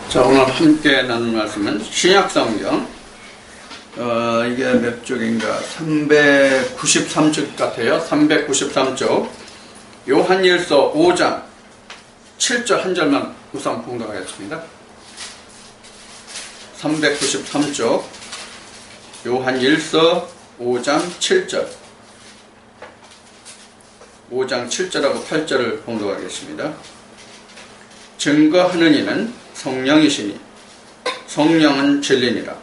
자, 오늘 함께 나눌 말씀은 신약성경, 이게 몇 쪽인가? 393쪽 같아요. 393쪽. 요한일서 5장 7절 한 절만 우선 봉독하겠습니다. 393쪽 요한일서 5장 7절 5장 7절하고 8절을 봉독하겠습니다. 증거하는 이는 성령이시니 성령은 진리니라.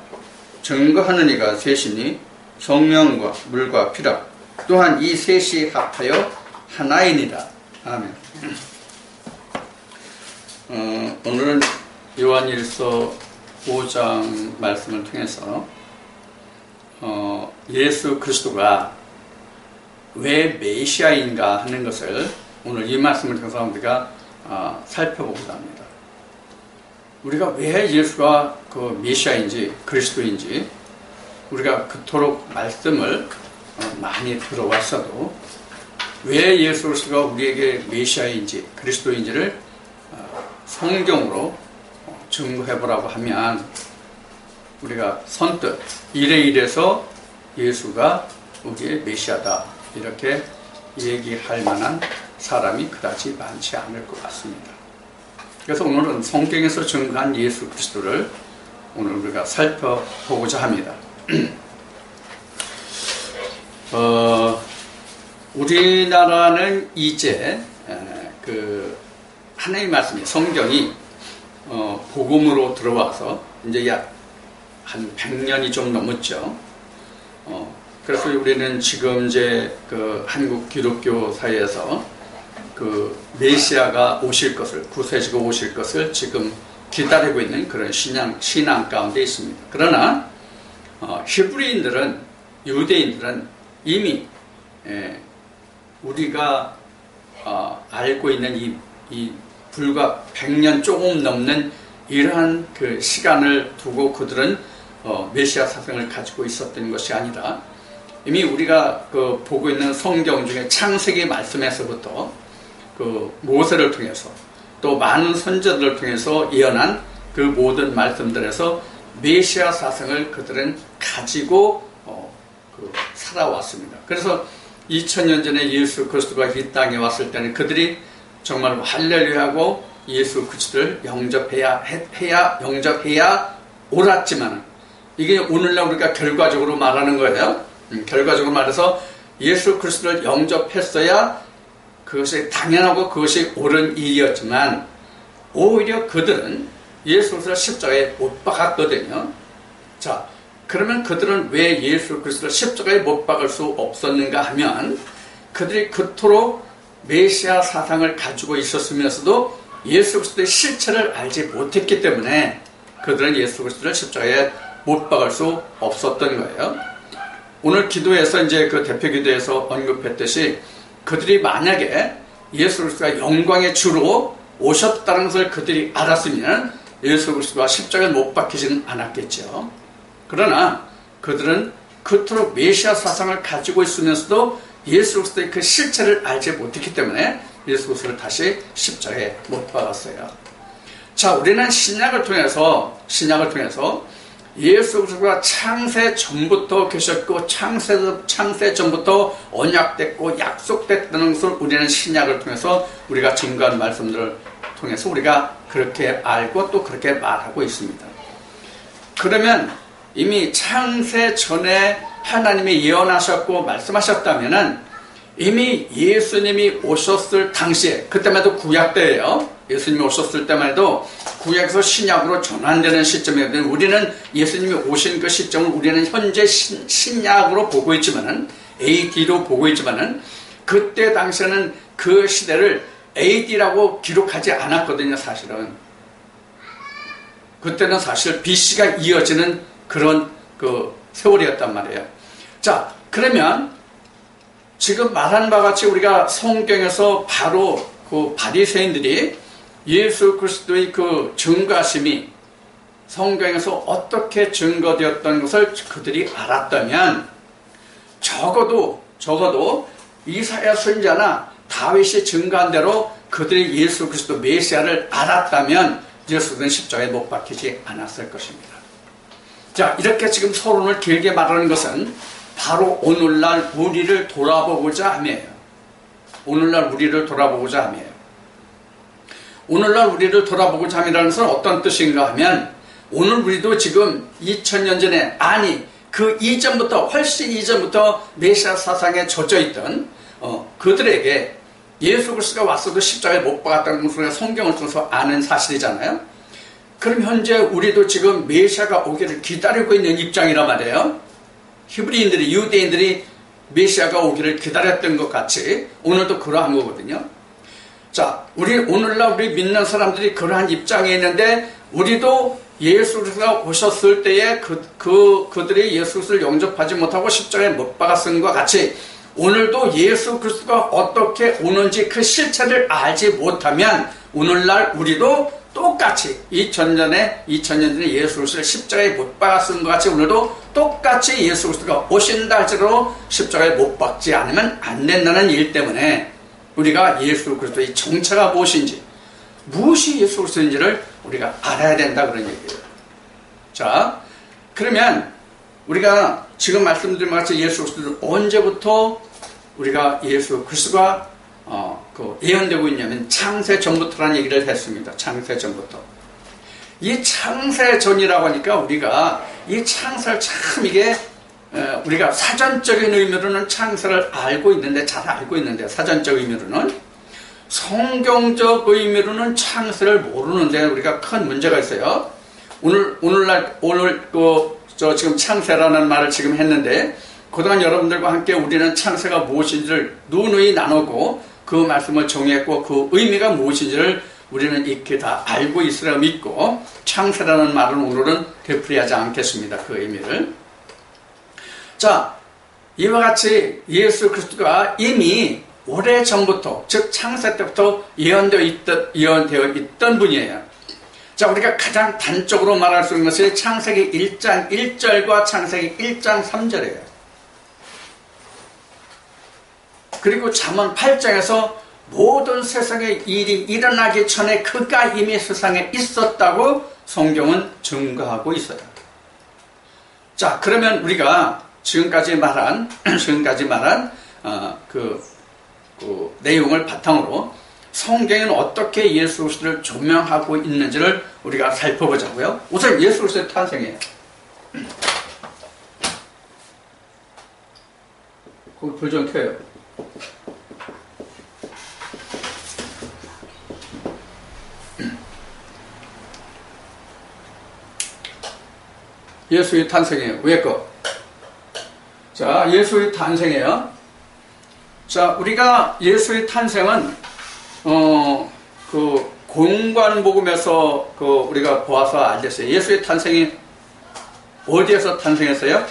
증거하는 이가 셋이니 성령과 물과 피라. 또한 이 셋이 합하여 하나이니라. 아멘. 오늘은 요한일서 5장 말씀을 통해서 예수 그리스도가 왜 메시아인가 하는 것을 오늘 이 말씀을 통해서 우리가 살펴보고자 합니다. 우리가 왜 예수가 그 메시아인지 그리스도인지 우리가 그토록 말씀을 많이 들어왔어도 왜 예수 그리스도가 우리에게 메시아인지 그리스도인지를 성경으로 증거해보라고 하면 우리가 선뜻 이래이래서 예수가 우리의 메시아다 이렇게 얘기할 만한 사람이 그다지 많지 않을 것 같습니다. 그래서 오늘은 성경에서 증거한 예수 그리스도를 오늘 우리가 살펴보고자 합니다. 우리나라는 이제 그 하나님의 말씀이 성경이 복음으로 들어와서 이제 약 한 100년이 좀 넘었죠. 그래서 우리는 지금 이제 그 한국 기독교 사회에서 그 메시아가 오실 것을, 구세주가 오실 것을 지금 기다리고 있는 그런 신앙 가운데 있습니다. 그러나 히브리인들은, 유대인들은 이미 우리가 알고 있는 이 불과 100년 조금 넘는 이러한 그 시간을 두고 그들은 메시아 사상을 가지고 있었던 것이 아니라 이미 우리가 그 보고 있는 성경 중에 창세기 말씀에서부터 그 모세를 통해서 또 많은 선지자들을 통해서 예언한 그 모든 말씀들에서 메시아 사상을 그들은 가지고 살아왔습니다. 그래서 2000년 전에 예수 그리스도가 이 땅에 왔을 때는 그들이 정말 할렐루야하고 예수 그리스도를 영접해야 옳았지만 이게 오늘날 우리가 결과적으로 말하는 거예요. 결과적으로 말해서 예수 그리스도를 영접했어야 그것이 당연하고 그것이 옳은 일이었지만 오히려 그들은 예수 그리스도를 십자가에 못 박았거든요. 자, 그러면 그들은 왜 예수 그리스도를 십자가에 못 박을 수 없었는가 하면 그들이 그토록 메시아 사상을 가지고 있었으면서도 예수 그리스도의 실체를 알지 못했기 때문에 그들은 예수 그리스도를 십자가에 못 박을 수 없었던 거예요. 오늘 기도에서 이제 그 대표 기도에서 언급했듯이 그들이 만약에 예수 그리스도가 영광의 주로 오셨다는 것을 그들이 알았으면 예수 그리스도가 십자가에 못 박히지는 않았겠죠. 그러나 그들은 그토록 메시아 사상을 가지고 있으면서도 예수 그리스도의 그 실체를 알지 못했기 때문에 예수 그리스도를 다시 십자가에 못 박았어요. 자, 우리는 신약을 통해서 예수 그리스도가 창세 전부터 계셨고 창세 전부터 언약됐고 약속됐다는 것을 우리는 신약을 통해서 우리가 증거한 말씀들을 통해서 우리가 그렇게 알고 또 그렇게 말하고 있습니다. 그러면 이미 창세 전에 하나님이 예언하셨고 말씀하셨다면은 이미 예수님이 오셨을 당시에, 그때만 해도 구약 때예요. 예수님이 오셨을 때만 해도 구약에서 신약으로 전환되는 시점이거든요. 우리는 예수님이 오신 그 시점을 우리는 현재 신약으로 보고 있지만은, AD로 보고 있지만은, 그때 당시에는 그 시대를 AD라고 기록하지 않았거든요, 사실은. 그때는 사실 BC가 이어지는 그런 그 세월이었단 말이에요. 자, 그러면 지금 말한 바와 같이 우리가 성경에서 바로 그 바리새인들이 예수 그리스도의 그 증거하심이 성경에서 어떻게 증거되었던 것을 그들이 알았다면 적어도 이사야 선지자나 다윗이 증거한 대로 그들이 예수 그리스도 메시아를 알았다면 예수는 십자가에 못 박히지 않았을 것입니다. 자, 이렇게 지금 서론을 길게 말하는 것은 바로 오늘날 우리를 돌아보고자 함이에요. 오늘날 우리를 돌아보고자 함이에요. 오늘날 우리를 돌아보고자 함이라는 것은 어떤 뜻인가 하면, 오늘 우리도 지금 2000년 전에, 아니 그 이전부터, 훨씬 이전부터 메시아 사상에 젖어있던 그들에게 예수 그리스도가 왔어도 십자가에 못 박았다는 것을 우리가 성경을 통해서 아는 사실이잖아요. 그럼 현재 우리도 지금 메시아가 오기를 기다리고 있는 입장이란 말이에요. 히브리인들이, 유대인들이 메시아가 오기를 기다렸던 것 같이 오늘도 그러한 거거든요. 자, 오늘날 우리 믿는 사람들이 그러한 입장에 있는데, 우리도 예수 그리스도가 오셨을 때에 그들이 예수 그리스도를 영접하지 못하고 십자가에 못 박았은 것 같이, 오늘도 예수 그리스도가 어떻게 오는지 그 실체를 알지 못하면 오늘날 우리도 똑같이 2000년 전에 예수 그리스도를 십자가에 못 박았은 것 같이, 오늘도 똑같이 예수 그리스도가 오신다 할지라도 십자가에 못 박지 않으면 안 된다는 일 때문에 우리가 예수 그리스도의 정체가 무엇인지, 무엇이 예수 그리스도인지를 우리가 알아야 된다, 그런 얘기예요. 자, 그러면 우리가 지금 말씀드린 것 같이 예수 그리스도를 언제부터 우리가 예수 그리스도가 예언되고 있냐면 창세 전부터라는 얘기를 했습니다. 창세 전부터. 이 창세 전이라고 하니까 우리가 이 창세를 참 이게 우리가 사전적인 의미로는 창세를 알고 있는데, 잘 알고 있는데, 사전적 의미로는, 성경적 의미로는 창세를 모르는데 우리가 큰 문제가 있어요. 오늘 지금 창세라는 말을 지금 했는데, 그동안 여러분들과 함께 우리는 창세가 무엇인지를 누누이 나누고 그 말씀을 정의했고 그 의미가 무엇인지를 우리는 익히 다 알고 있으라 믿고, 창세라는 말은 오늘은 되풀이하지 않겠습니다. 그 의미를. 자, 이와 같이 예수 그리스도가 이미 오래전부터, 즉 창세 때부터 예언되어 있던 분이에요. 자, 우리가 가장 단적으로 말할 수 있는 것이 창세기 1장 1절과 창세기 1장 3절이에요. 그리고 잠언 8장에서 모든 세상의 일이 일어나기 전에 그가 이미 세상에 있었다고 성경은 증거하고 있어요. 자, 그러면 우리가 지금까지 말한 그 내용을 바탕으로 성경에는 어떻게 예수 그리스도를 조명하고 있는지를 우리가 살펴보자고요. 우선 예수 그리스도의 탄생이에요. 거기 불 좀 켜요. 예수의 탄생이에요. 위에 거. 자, 예수의 탄생이에요. 자, 우리가 예수의 탄생은 그 공관복음에서 우리가 보아서 알겠어요. 예수의 탄생이 어디에서 탄생했어요?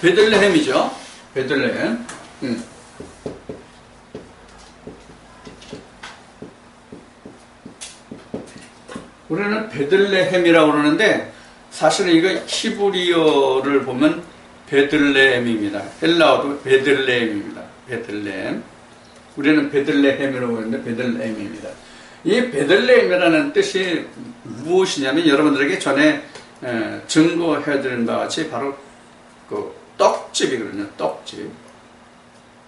베들레헴이죠. 베들레헴. 우리는 베들레헴이라고 그러는데 사실은 이거 히브리어를 보면 베들레헴입니다. 헬라어도 베들레헴입니다. 베들레헴. 우리는 베들레헴이라고 하는데 베들레헴입니다. 이 베들레헴이라는 뜻이 무엇이냐면 여러분들에게 전에 증거해드린 바와 같이 바로 그 떡집이거든요.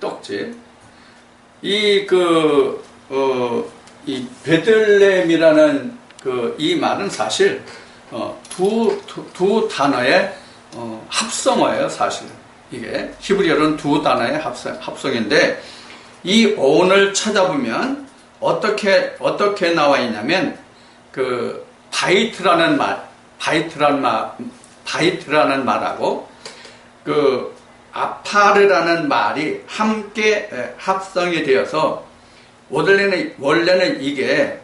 떡집. 이 베들레헴이라는 이 말은 사실 두 단어의 합성어예요. 사실 이게 히브리어는 두 단어의 합성인데 이 어원을 찾아보면 어떻게 나와 있냐면 그 바이트라는 말하고 그 아파르라는 말이 함께 합성이 되어서 원래는 이게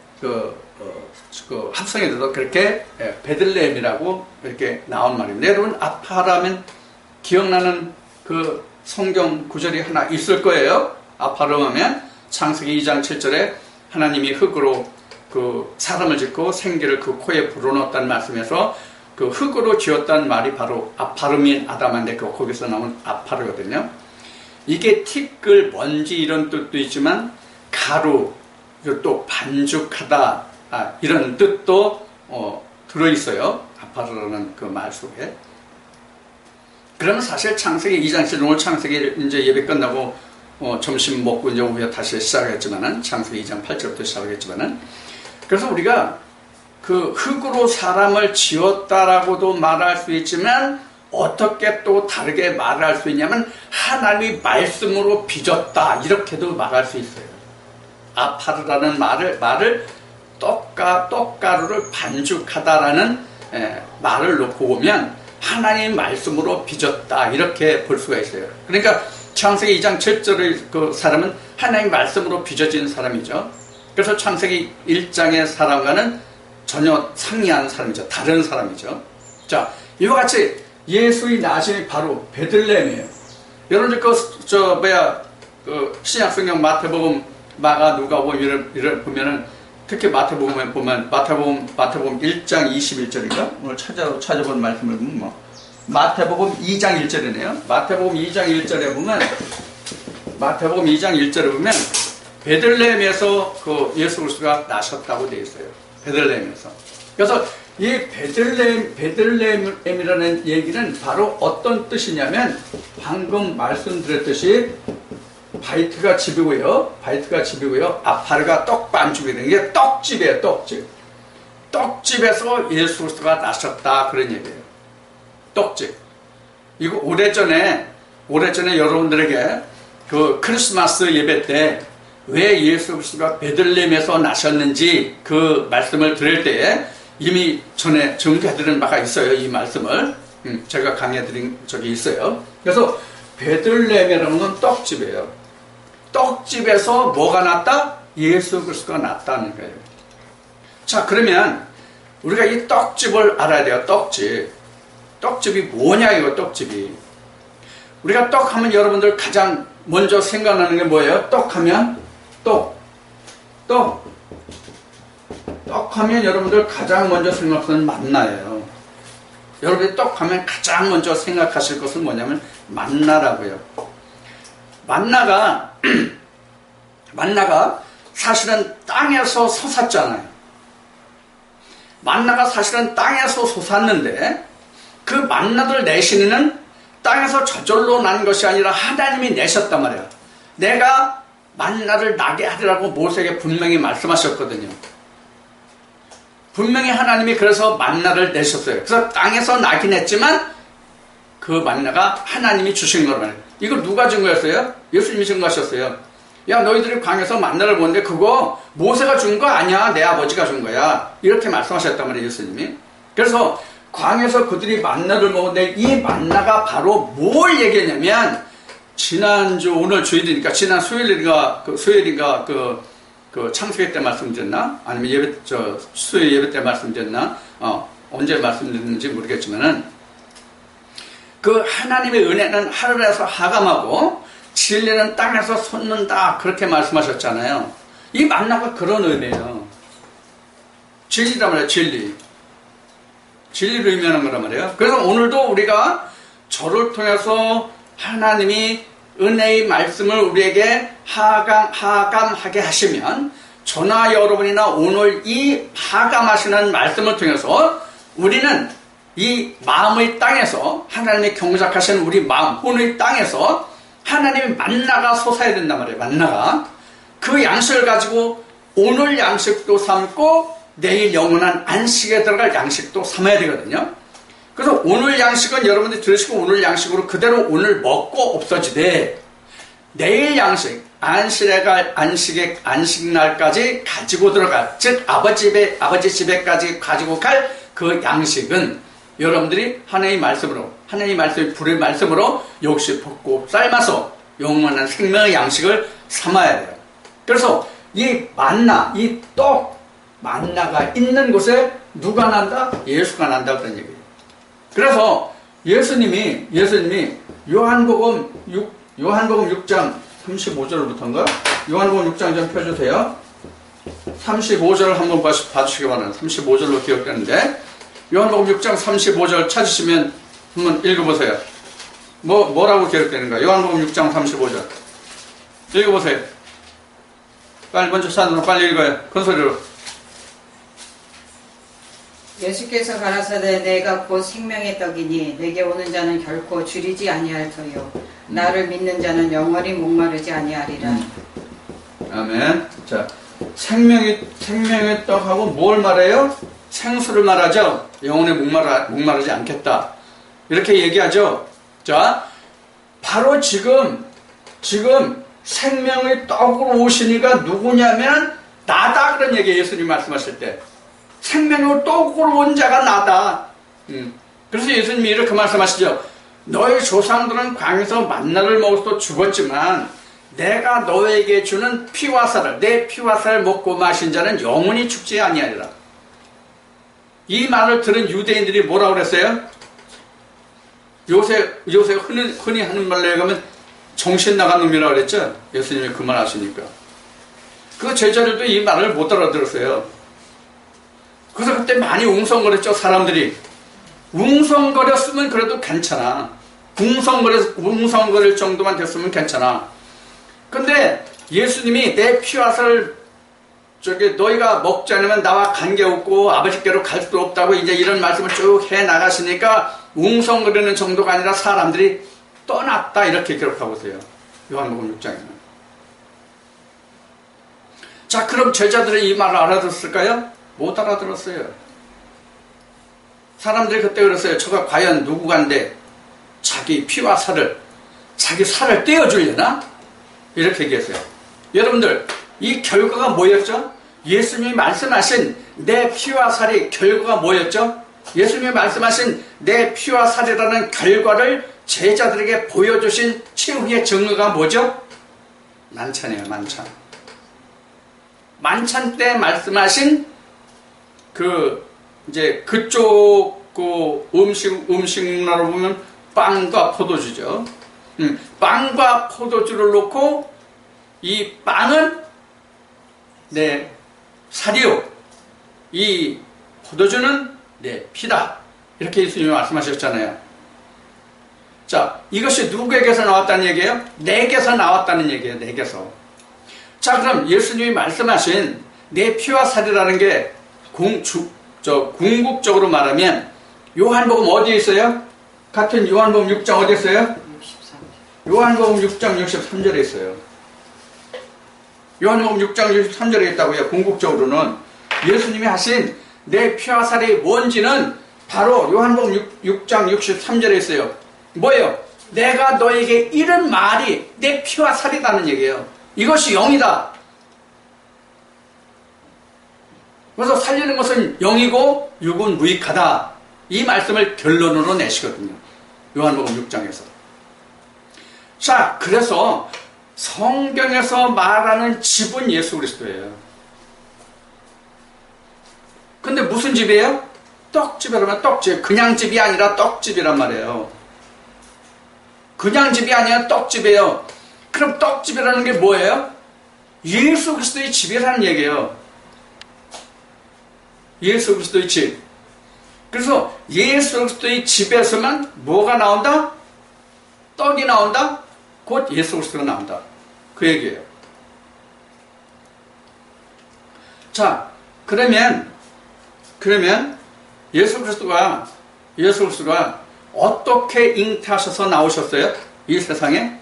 합성이 돼서 그렇게 베들레헴이라고 이렇게 나온 말입니다. 여러분 아파라면 기억나는 그 성경 구절이 하나 있을 거예요. 아파름 하면 창세기 2장 7절에 하나님이 흙으로 그 사람을 짓고 생기를 그 코에 불어넣었다는 말씀에서 그 흙으로 지었다는 말이 바로 아파름인 아담한데 거기서 나온 아파르거든요. 이게 티끌, 먼지 이런 뜻도 있지만 가루, 또 반죽하다, 이런 뜻도 들어있어요. 아파르라는 그 말 속에. 그러면 사실 창세기 2장 7절, 오늘 창세기 이제 예배 끝나고 점심 먹고 이제 오후에 다시 시작했지만은, 창세기 2장 8절부터 시작했지만은, 그래서 우리가 그 흙으로 사람을 지었다라고도 말할 수 있지만, 어떻게 또 다르게 말할 수 있냐면, 하나님이 말씀으로 빚었다, 이렇게도 말할 수 있어요. 아파르라는 말을 떡가루를 반죽하다라는 말을 놓고 보면, 하나님 말씀으로 빚었다, 이렇게 볼 수가 있어요. 그러니까 창세기 2장 7절의 그 사람은 하나님 말씀으로 빚어진 사람이죠. 그래서 창세기 1장의 사람과는 전혀 상이한 사람이죠. 다른 사람이죠. 자, 이와 같이 예수의 나심이 바로 베들레헴이에요. 여러분들 신약성경 마태복음, 마가, 누가복음 이를 보면은, 특히 마태복음에 보면 마태복음 1장 21절인가? 오늘 찾아본 말씀을 보면 마태복음 2장 1절이네요. 마태복음 2장 1절에 보면 베들레헴에서 그 예수 그리스도가 나셨다고 되어 있어요. 베들레헴에서. 그래서 이 베들레헴이라는 얘기는 바로 어떤 뜻이냐면, 방금 말씀드렸듯이 바이트가 집이고요. 아파르가 떡반죽이 되는 게 떡집이에요. 떡집. 떡집에서 예수 그리스도가 나셨다, 그런 얘기예요. 떡집. 이거 오래전에 여러분들에게 그 크리스마스 예배 때 왜 예수 그리스도가 베들레헴에서 나셨는지 그 말씀을 드릴 때에 이미 전에 전개해드린 바가 있어요. 이 말씀을 제가 강의해드린 적이 있어요. 그래서 베들레헴이라는 건 떡집이에요. 떡집에서 뭐가 났다? 예수 그리스도가 났다는 거예요. 자, 그러면 우리가 이 떡집을 알아야 돼요. 떡집이 뭐냐, 이거 떡집이. 우리가 떡하면 여러분들 가장 먼저 생각나는 게 뭐예요? 떡하면 떡하면 여러분들 가장 먼저 생각하는 만나예요. 여러분이 떡하면 가장 먼저 생각하실 것은 뭐냐면 만나라고요. 만나가 사실은 땅에서 솟았잖아요. 만나가 사실은 땅에서 솟았는데, 그 만나를 내시는 땅에서 저절로 난 것이 아니라 하나님이 내셨단 말이에요. 내가 만나를 나게 하리라고 모세에게 분명히 말씀하셨거든요. 분명히 하나님이 그래서 만나를 내셨어요. 그래서 땅에서 나긴 했지만 그 만나가 하나님이 주신 거란 말이에요. 이걸 누가 증거했어요? 예수님이 증거하셨어요. 야, 너희들이 광에서 만나를 보는데 그거 모세가 준 거 아니야, 내 아버지가 준 거야, 이렇게 말씀하셨단 말이에요, 예수님이. 그래서 광에서 그들이 만나를 먹었는데, 이 만나가 바로 뭘 얘기했냐면, 지난주, 오늘 주일이니까 지난 수요일인가 그 창세기 때 말씀드렸나? 아니면 수요일 예배 때 말씀드렸나? 언제 말씀드렸는지 모르겠지만은, 그 하나님의 은혜는 하늘에서 하감하고 진리는 땅에서 솟는다, 그렇게 말씀하셨잖아요. 이 만나가 그런 의미예요. 진리란 말이에요. 진리를 의미하는 거란 말이에요. 그래서 오늘도 우리가 저를 통해서 하나님이 은혜의 말씀을 우리에게 하감하게 하시면, 저나 여러분이나 오늘 이 하감하시는 말씀을 통해서 우리는 이 마음의 땅에서, 하나님이 경작하시는 우리 마음, 혼의 땅에서 하나님의 만나가 솟아야 된단 말이에요. 만나가. 그 양식을 가지고 오늘 양식도 삼고 내일 영원한 안식에 들어갈 양식도 삼아야 되거든요. 그래서 오늘 양식은 여러분들이 들으시고 오늘 양식으로 그대로 오늘 먹고 없어지되, 내일 양식, 안식날까지 가지고 들어갈, 즉 아버지 집에까지 가지고 갈 그 양식은 여러분들이 하나님의 말씀으로, 하나님의 말씀의 불의 말씀으로 역시 볶고 삶아서 영원한 생명의 양식을 삼아야 돼요. 그래서 이 만나, 이 떡, 만나가 있는 곳에 누가 난다? 예수가 난다, 그런 얘기예요. 그래서 예수님이 요한복음 6장 35절부터인가? 요한복음 6장 좀 펴주세요. 35절을 한번 봐주시기 바랍니다. 35절로 기억되는데, 요한복음 6장 35절 찾으시면 한번 읽어보세요. 뭐라고 기록되는가? 요한복음 6장 35절. 읽어보세요. 빨리 먼저 찾아서 빨리 읽어요. 큰 소리로. 예수께서 가라사대 내가 곧 생명의 떡이니 내게 오는 자는 결코 줄이지 아니할 터요 나를 믿는 자는 영원히 목마르지 아니하리라. 아멘. 자, 생명의 떡하고 뭘 말해요? 생수를 말하죠. 영원히 목마르지 않겠다. 이렇게 얘기하죠. 자, 바로 지금 생명의 떡으로 오신 이가 누구냐면 나다, 그런 얘기예요. 예수님 말씀하실 때 생명의 떡으로 온 자가 나다. 그래서 예수님이 이렇게 말씀하시죠. 너희 조상들은 광야에서 만나를 먹어서 죽었지만 내가 너에게 주는 피와 살을, 내 피와 살을 먹고 마신 자는 영원히 죽지 아니하리라. 이 말을 들은 유대인들이 뭐라고 그랬어요? 요새 흔히 하는 말로 얘기하면 정신 나간 놈이라고 그랬죠. 예수님이 그 말 하시니까 그 제자들도 이 말을 못 알아들었어요. 그래서 그때 많이 웅성거렸죠. 사람들이 웅성거렸으면 그래도 괜찮아. 웅성거릴 정도만 됐으면 괜찮아. 근데 예수님이 내 피와 살을 너희가 먹지 않으면 나와 관계없고 아버지께로 갈 수도 없다고 이제 이런 말씀을 쭉 해 나가시니까 웅성거리는 정도가 아니라 사람들이 떠났다, 이렇게 기록하고 있어요. 요한복음 6장에는. 자, 그럼 제자들이 이 말을 알아들었을까요? 못 알아들었어요. 사람들이 그때 그랬어요. 저가 과연 누구간데 자기 피와 살을, 자기 살을 떼어주려나? 이렇게 얘기했어요. 여러분들, 이 결과가 뭐였죠? 예수님이 말씀하신 내 피와 살이 결과가 뭐였죠? 예수님이 말씀하신 내 피와 살이라는 결과를 제자들에게 보여주신 최후의 증거가 뭐죠? 만찬이에요. 만찬. 만찬 때 말씀하신 그쪽 음식 문화로 보면 빵과 포도주죠. 빵과 포도주를 놓고 이 빵은 내 살이요, 이 포도주는 내 피다, 이렇게 예수님이 말씀하셨잖아요. 자, 이것이 누구에게서 나왔다는 얘기예요? 내게서 나왔다는 얘기예요. 내게서. 자, 그럼 예수님이 말씀하신 내 피와 살이라는 게 궁극적으로 말하면 요한복음 어디에 있어요? 같은 요한복음 6장 어디에 있어요? 63. 요한복음 6장 63절에 있어요. 요한복음 6장 63절에 있다고요. 궁극적으로는 예수님이 하신 내 피와 살이 뭔지는 바로 요한복음 6장 63절에 있어요. 뭐예요? 내가 너에게 이른 말이 내 피와 살이라는 얘기예요. 이것이 영이다. 그래서 살리는 것은 영이고 육은 무익하다. 이 말씀을 결론으로 내시거든요. 요한복음 6장에서. 자, 그래서 성경에서 말하는 집은 예수 그리스도예요. 근데 무슨 집이에요? 떡집이라면 떡집. 그냥 집이 아니라 떡집이란 말이에요. 그냥 집이 아니라 떡집이에요. 그럼 떡집이라는 게 뭐예요? 예수 그리스도의 집이라는 얘기예요. 예수 그리스도의 집. 그래서 예수 그리스도의 집에서만 뭐가 나온다? 떡이 나온다? 곧 예수 그리스도가 나온다. 그 얘기예요. 자, 그러면 예수 그리스도가 어떻게 잉태하셔서 나오셨어요? 이 세상에?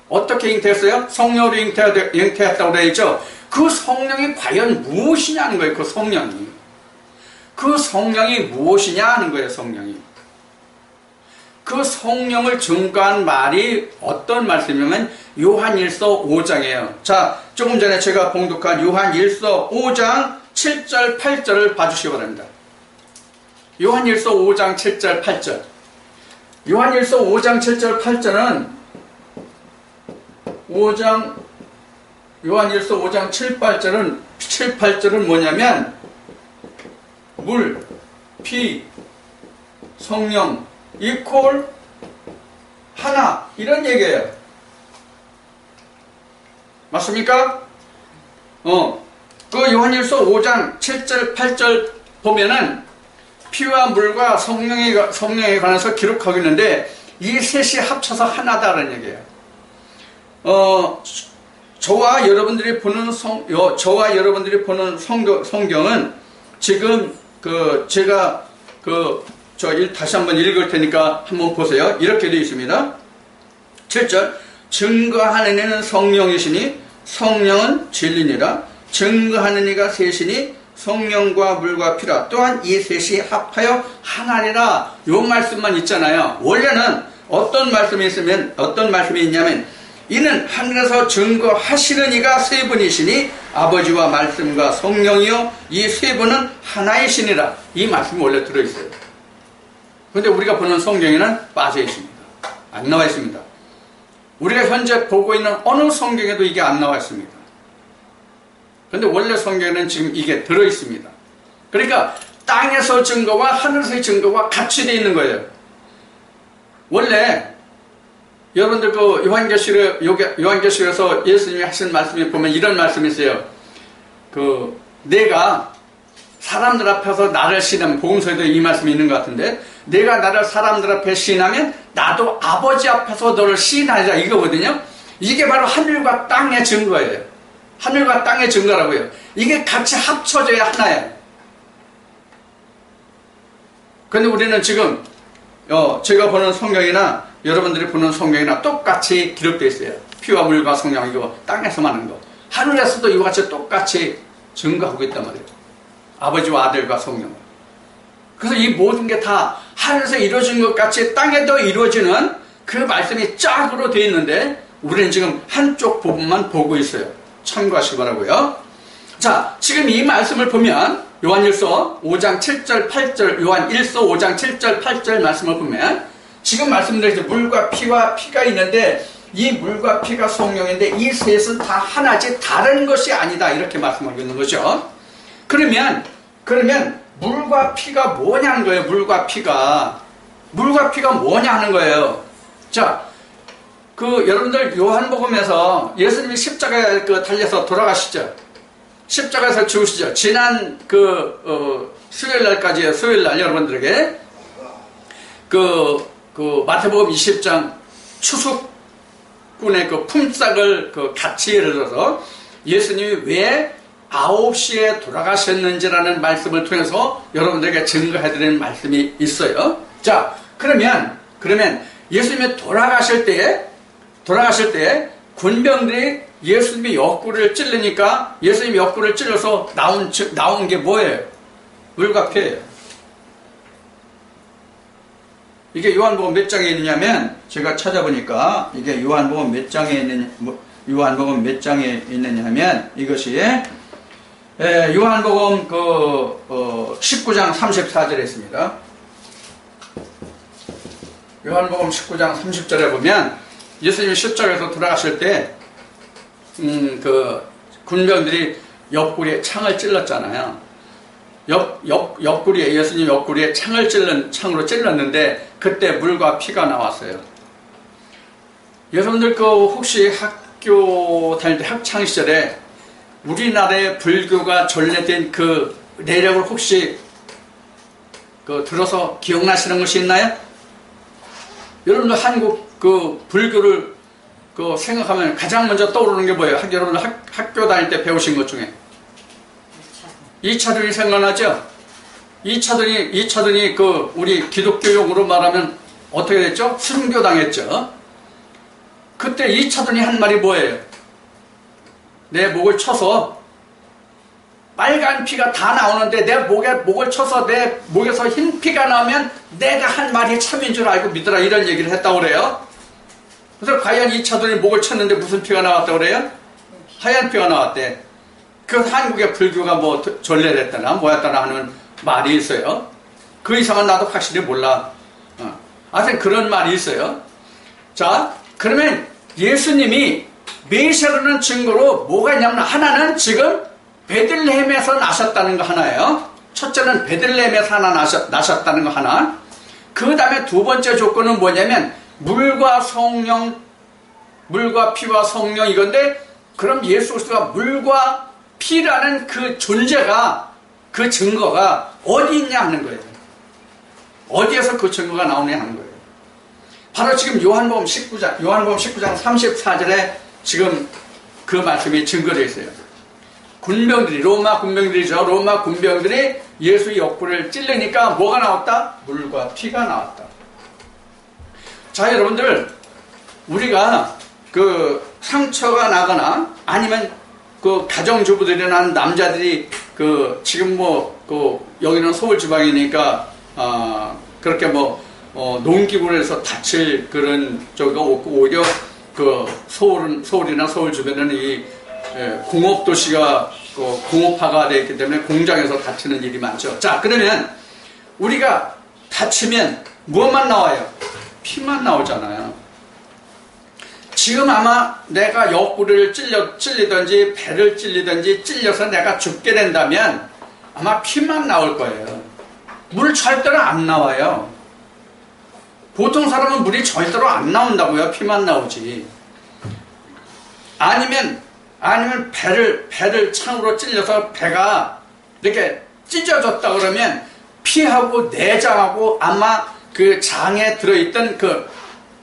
어떻게 잉태했어요? 성령으로 잉태했다고 되어 있죠? 그 성령이 과연 무엇이냐는 거예요. 그 성령이 무엇이냐 하는 거예요. 성령이. 그 성령을 증거한 말이 어떤 말씀이냐면 요한일서 5장이에요. 자, 조금 전에 제가 봉독한 요한일서 5장 7절 8절을 봐주시기 바랍니다. 요한일서 5장 7절 8절. 요한일서 5장 7절 8절은 요한일서 5장 7, 8절은 뭐냐면 물, 피, 성령 이퀄 하나, 이런 얘기예요. 맞습니까? 그 요한일서 5장 7절 8절 보면은 피와 물과 성령에 관해서 기록하고 있는데 이 셋이 합쳐서 하나다라는 얘기예요. 저와 여러분들이 보는 성경은 지금 제가 다시 한번 읽을 테니까 한번 보세요. 이렇게 되어 있습니다. 7절. 증거하는 이는 성령이시니 성령은 진리니라. 증거하는 이가 셋이니 성령과 물과 피라. 또한 이 셋이 합하여 하나니라. 요 말씀만 있잖아요. 원래는 어떤 말씀이 있냐면 이는 하늘에서 증거하시는 이가 세 분이시니 아버지와 말씀과 성령이요 이 세 분은 하나이시니라. 이 말씀이 원래 들어있어요. 그런데 우리가 보는 성경에는 빠져 있습니다. 안 나와 있습니다. 우리가 현재 보고 있는 어느 성경에도 이게 안 나와 있습니다. 그런데 원래 성경에는 지금 이게 들어있습니다. 그러니까 땅에서 증거와 하늘에서의 증거와 같이 되어 있는 거예요. 원래 여러분들 요한계시록에서 예수님이 하신 말씀에 보면 이런 말씀이 있어요. 내가 사람들 앞에서 나를 시인하면, 복음서에도 이 말씀이 있는 것 같은데, 내가 나를 사람들 앞에 시인하면 나도 아버지 앞에서 너를 시인하리라, 이거거든요. 이게 바로 하늘과 땅의 증거예요. 하늘과 땅의 증거라고요. 이게 같이 합쳐져야 하나예요. 그런데 우리는 지금 제가 보는 성경이나 여러분들이 보는 성경이나 똑같이 기록되어 있어요. 피와 물과 성령, 이거 땅에서만 하는 거. 하늘에서도 이와 같이 똑같이 증거하고 있단 말이에요. 아버지와 아들과 성령. 그래서 이 모든 게 다 하늘에서 이루어진 것 같이 땅에도 이루어지는 그 말씀이 짝으로 되어 있는데 우리는 지금 한쪽 부분만 보고 있어요. 참고하시기 바라고요. 자, 지금 이 말씀을 보면 요한일서 5장 7절 8절, 요한일서 5장 7절 8절 말씀을 보면 지금 말씀드린 물과 피가 있는데 이 물과 피가 성령인데 이 셋은 다 하나지 다른 것이 아니다, 이렇게 말씀하고 있는 거죠. 그러면 물과 피가 뭐냐는 거예요. 물과 피가 뭐냐 하는 거예요. 자, 여러분들 요한복음에서 예수님이 십자가에 달려서 돌아가시죠. 십자가에서 죽으시죠. 지난 수요일날까지, 수요일날 여러분들에게 마태복음 20장 추수꾼의 품삯을 같이 예를 들어서 예수님이 왜 9시에 돌아가셨는지라는 말씀을 통해서 여러분들에게 증거해드리는 말씀이 있어요. 자, 그러면 예수님이 돌아가실 때 군병들이 예수님이 옆구리를 찔르니까 예수님이 옆구리를 찔러서 나온 게 뭐예요? 물과 피예요. 이게 요한복음 몇 장에 있느냐면 제가 찾아보니까 이게 요한복음 몇 장에 있느냐면 이것이 요한복음 19장 34절에 있습니다. 요한복음 19장 30절에 보면 예수님이 십자가에서 돌아가실 때 군병들이 옆구리에 창을 찔렀잖아요. 예수님 옆구리에 창으로 찔렀는데 그때 물과 피가 나왔어요. 여러분들 혹시 학교 다닐 때 학창시절에 우리나라의 불교가 전래된 그 내력을 혹시 들어서 기억나시는 것이 있나요? 여러분들 한국 불교를 생각하면 가장 먼저 떠오르는 게 뭐예요? 여러분들 학교 다닐 때 배우신 것 중에 이차전이 생각나죠? 이차전이 우리 기독교 용어로 말하면 어떻게 됐죠? 순교당했죠. 그때 이차전이 한 말이 뭐예요? 내 목을 쳐서 빨간 피가 다 나오는데 내 목을 쳐서 내 목에서 흰 피가 나오면 내가 한 말이 참인 줄 알고 믿으라, 이런 얘기를 했다고 그래요. 그래서 과연 이차전이 목을 쳤는데 무슨 피가 나왔다고 그래요? 하얀 피가 나왔대. 한국의 불교가 뭐 전래됐다나 뭐였다나 하는 말이 있어요. 그 이상은 나도 확실히 몰라. 하여튼 그런 말이 있어요. 자, 그러면 예수님이 메시아라는 증거로 뭐가 있냐면 하나는 지금 베들레헴에서 나셨다는 거 하나예요. 첫째는 베들레헴에서 나셨다는 거 하나. 그 다음에 두 번째 조건은 뭐냐면 물과 피와 성령, 이건데 그럼 예수 그리스도가 물과 피라는 그 존재가, 그 증거가 어디 있냐 하는 거예요. 어디에서 그 증거가 나오냐 하는 거예요. 바로 지금 요한복음 19장 34절에 지금 그 말씀이 증거되어 있어요. 군병들이, 로마 군병들이죠. 로마 군병들이 예수 옆구리를 찔르니까 뭐가 나왔다? 물과 피가 나왔다. 자, 여러분들, 우리가 그 상처가 나거나 아니면 그 가정주부들이나 남자들이 그 지금 여기는 서울 지방이니까 그렇게 농기구를 해서 다칠 그런 저가 없고, 오히려 그 서울이나 서울 주변에는 이 공업도시가 공업화가 되어 있기 때문에 공장에서 다치는 일이 많죠. 자, 그러면 우리가 다치면 무엇만 나와요? 피만 나오잖아요. 지금 아마 내가 옆구리를 찔리든지 배를 찔리든지 찔려서 내가 죽게 된다면 아마 피만 나올 거예요. 물 절대로 안 나와요. 보통 사람은 물이 절대로 안 나온다고요. 피만 나오지. 아니면 배를 창으로 찔려서 배가 이렇게 찢어졌다 그러면 피하고 내장하고 아마 그 장에 들어있던 그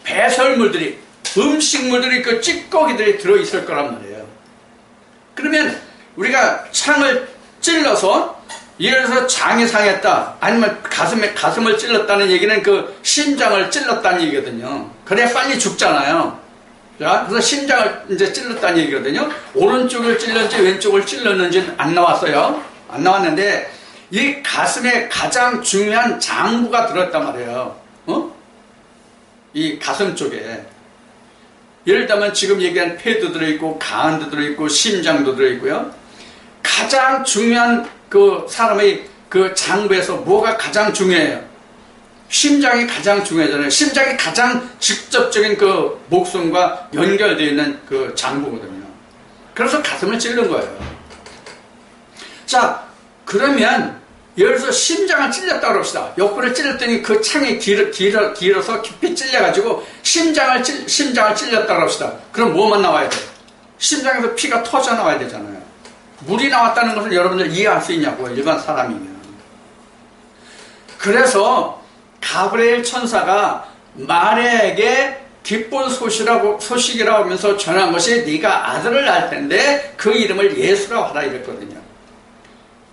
배설물들이, 음식물들이, 그 찌꺼기들이 들어있을 거란 말이에요. 그러면 우리가 창을 찔러서 예를 들어서 장이 상했다, 아니면 가슴을 찔렀다는 얘기는 그 심장을 찔렀다는 얘기거든요. 그래야 빨리 죽잖아요. 자, 그래서 심장을 이제 찔렀다는 얘기거든요. 오른쪽을 찔렀는지 왼쪽을 찔렀는지는 안 나왔어요. 안 나왔는데 이 가슴에 가장 중요한 장부가 들었단 말이에요. 이 가슴 쪽에. 예를 들면 지금 얘기한 폐도 들어있고 간도 들어있고 심장도 들어있고요. 가장 중요한 그 사람의 그 장부에서 뭐가 가장 중요해요? 심장이 가장 중요하잖아요. 심장이 가장 직접적인 그 목숨과 연결되어 있는 그 장부거든요. 그래서 가슴을 찔른 거예요. 자, 그러면 예를 들어서 심장을 찔렸다고 합시다. 옆구리를 찔렸더니 그 창이 길어서 깊이 찔려가지고 심장을 찔렸다고 합시다. 그럼 뭐만 나와야 돼? 심장에서 피가 터져 나와야 되잖아요. 물이 나왔다는 것을 여러분들 이해할 수 있냐고요, 일반 사람이면. 그래서 가브리엘 천사가 마리아에게 기쁜 소식이라고 하면서 전한 것이 네가 아들을 낳을 텐데 그 이름을 예수라고 하라 이랬거든요.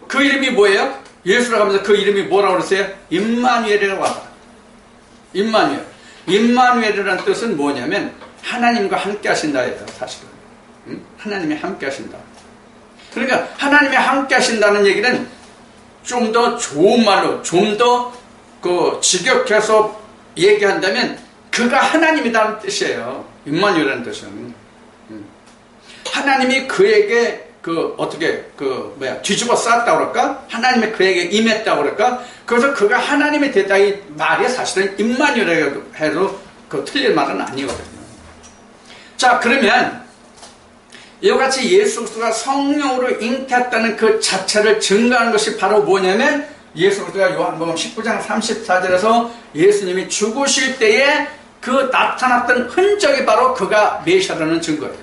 그 이름이 뭐예요? 예수라고 하면서 그 이름이 뭐라고 그랬어요? 임마누엘이라고 하라. 임마누엘이라는 뜻은 뭐냐면 하나님과 함께 하신다예요, 사실은. 하나님이 함께 하신다. 그러니까 하나님이 함께 하신다는 얘기는 좀 더 좋은 말로, 좀 더 그 직역해서 얘기한다면 그가 하나님이라는 뜻이에요. 임마누엘이라는 뜻은. 하나님이 그에게 뒤집어 쌓았다고 그럴까? 하나님이 그에게 임했다고 그럴까? 그래서 그가 하나님이 됐다, 이 말이 사실은 임마누엘이라고 해도 그 틀릴 말은 아니거든요. 자, 그러면 이와 같이 예수 그리스도가 성령으로 잉태했다는 그 자체를 증거하는 것이 바로 뭐냐면 예수 그리스도가 요한복음 19장 34절에서 예수님이 죽으실 때에 그 나타났던 흔적이 바로 그가 메시아라는 증거예요.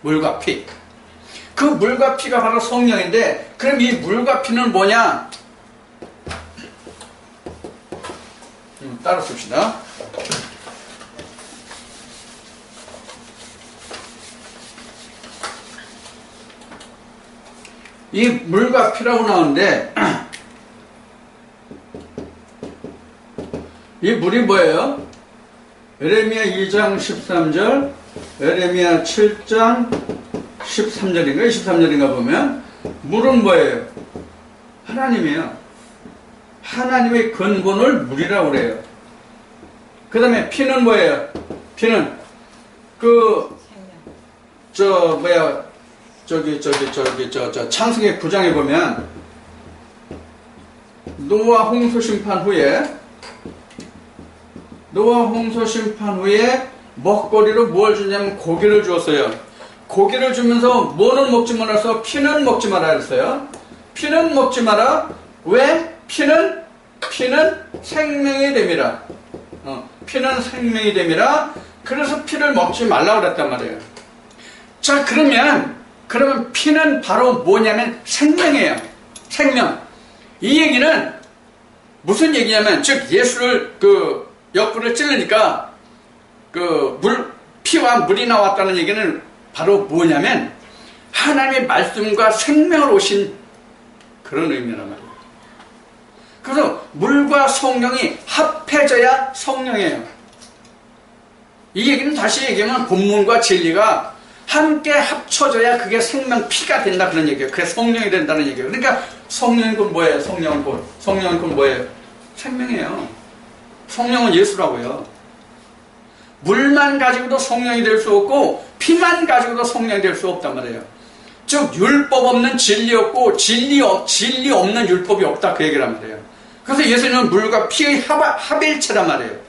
물과 피. 그 물과 피가 바로 성령인데, 그럼 이 물과 피는 뭐냐? 따라 씁시다. 이 물과 피라고 나오는데 이 물이 뭐예요? 에레미야 2장 13절, 에레미야 7장 13절인가 23절인가 보면 물은 뭐예요? 하나님이에요. 하나님의 근본을 물이라고 그래요. 그 다음에 피는 뭐예요? 피는 창세기 9장에 보면 노아 홍수 심판 후에 먹거리로 뭘 주냐면 고기를 주었어요. 고기를 주면서 뭐는 먹지 말아서 피는 먹지 마라 했어요. 피는 먹지 마라. 왜? 피는 생명이 됨이라. 피는 생명이 됨이라. 그래서 피를 먹지 말라고 그랬단 말이에요. 자, 그러면 피는 바로 뭐냐면 생명이에요. 생명. 이 얘기는 무슨 얘기냐면, 즉 예수를 옆구리를 찔르니까 피와 물이 나왔다는 얘기는 바로 뭐냐면 하나님의 말씀과 생명을 오신 그런 의미란 말이에요. 물과 성령이 합해져야 성령이에요. 이 얘기는 다시 얘기하면 본문과 진리가 함께 합쳐져야 그게 생명 피가 된다 그런 얘기예요. 그게 성령이 된다는 얘기예요. 그러니까 성령은 곧 뭐예요? 성령은 곧 뭐예요? 생명이에요. 성령은 예수라고요. 물만 가지고도 성령이 될 수 없고 피만 가지고도 성령이 될 수 없단 말이에요. 즉 율법 없는 진리 없고 진리 없는 율법이 없다 그 얘기란 말이에요. 그래서 예수님은 물과 피의 합일체란 말이에요.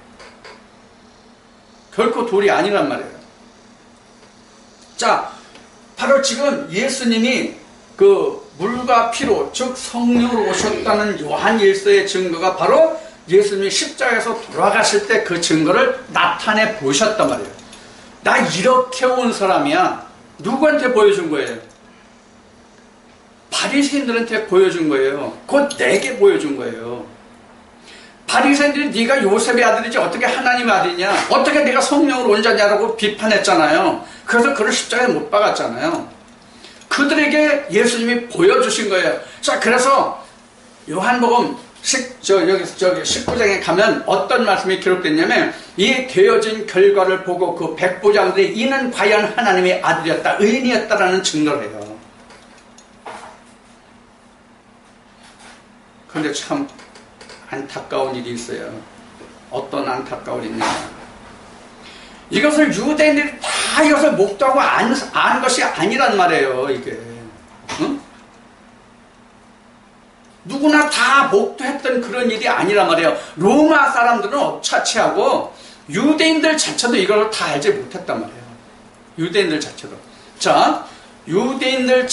결코 돌이 아니란 말이에요. 자, 바로 지금 예수님이 그 물과 피로 즉 성령으로 오셨다는 요한 1서의 증거가 바로 예수님이 십자가에서 돌아가실 때 그 증거를 나타내 보셨단 말이에요. 나 이렇게 온 사람이야. 누구한테 보여준 거예요? 바리새인들한테 보여준 거예요. 곧 내게 보여준 거예요. 바리새인들이 네가 요셉의 아들이지 어떻게 하나님의 아들이냐, 어떻게 네가 성령으로 온 자냐라고 비판했잖아요. 그래서 그를 십자가에 못 박았잖아요. 그들에게 예수님이 보여주신 거예요. 자, 그래서 요한복음 19장에 가면 어떤 말씀이 기록됐냐면, 이 되어진 결과를 보고 그 백부장들이 이는 과연 하나님의 아들이었다, 의인이었다라는 증거를 해요. 그런데 참 안타까운 일이 있어요. 어떤 안타까운 일이냐. 이것을 유대인들이 다 이것을 목도하고 아는 것이 아니란 말이에요, 이게. 응? 누구나 다 목도했던 그런 일이 아니란 말이에요. 로마 사람들은 업차치하고 유대인들 자체도 이걸 다 알지 못했단 말이에요. 유대인들 자체도. 자, 유대인들